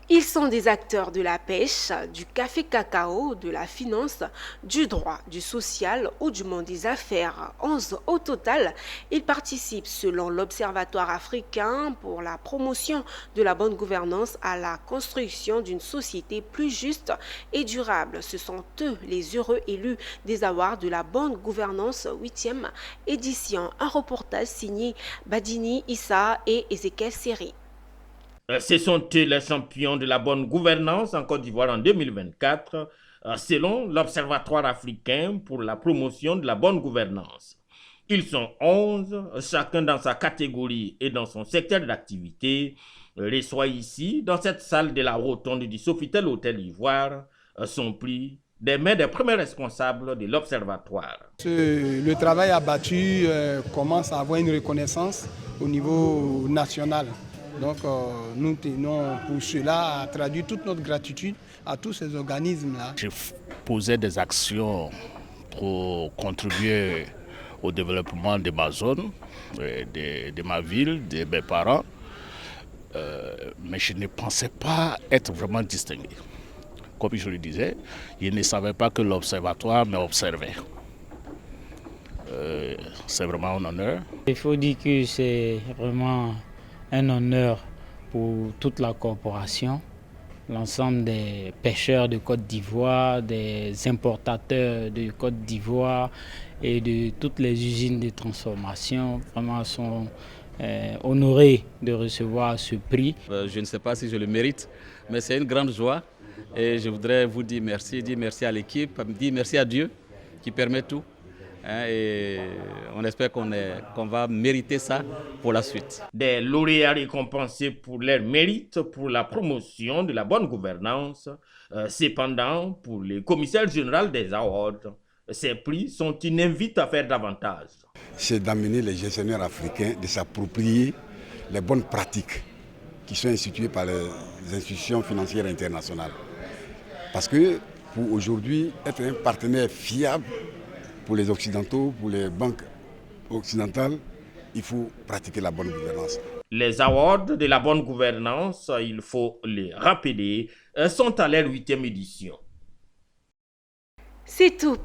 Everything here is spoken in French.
Ils sont des acteurs de la pêche, du café-cacao, de la finance, du droit, du social ou du monde des affaires. 11 au total, ils participent selon l'Observatoire africain pour la promotion de la bonne gouvernance à la construction d'une société plus juste et durable. Ce sont eux les heureux élus des awards de la bonne gouvernance 8e édition. Un reportage signé Badini Issa et Ezekiel Seri. Ce sont eux les champions de la bonne gouvernance en Côte d'Ivoire en 2024, selon l'Observatoire africain pour la promotion de la bonne gouvernance. Ils sont 11, chacun dans sa catégorie et dans son secteur d'activité. Les soins ici, dans cette salle de la rotonde du Sofitel Hôtel Ivoire, sont pris des mains des premiers responsables de l'Observatoire. Le travail abattu commence à avoir une reconnaissance au niveau national. Donc nous tenons pour cela à traduire toute notre gratitude à tous ces organismes-là. J'ai posé des actions pour contribuer au développement de ma zone, de ma ville, de mes parents. Mais je ne pensais pas être vraiment distingué. Comme je le disais, je ne savais pas que l'observatoire m'observait. C'est vraiment un honneur. Il faut dire que c'est vraiment un honneur pour toute la corporation, l'ensemble des pêcheurs de Côte d'Ivoire, des importateurs de Côte d'Ivoire et de toutes les usines de transformation. Vraiment sont honorés de recevoir ce prix. Je ne sais pas si je le mérite, mais c'est une grande joie et je voudrais vous dire merci à l'équipe, dire merci à Dieu qui permet tout. Et on espère qu'on va mériter ça pour la suite. Des lauréats récompensés pour leur mérite pour la promotion de la bonne gouvernance. Cependant, pour le commissaire général des awards, ces prix sont une invite à faire davantage. C'est d'amener les gestionnaires africains de s'approprier les bonnes pratiques qui sont instituées par les institutions financières internationales. Parce que pour aujourd'hui, être un partenaire fiable pour les Occidentaux, pour les banques occidentales, il faut pratiquer la bonne gouvernance. Les awards de la bonne gouvernance, il faut les rappeler, sont à leur 8e édition. C'est tout.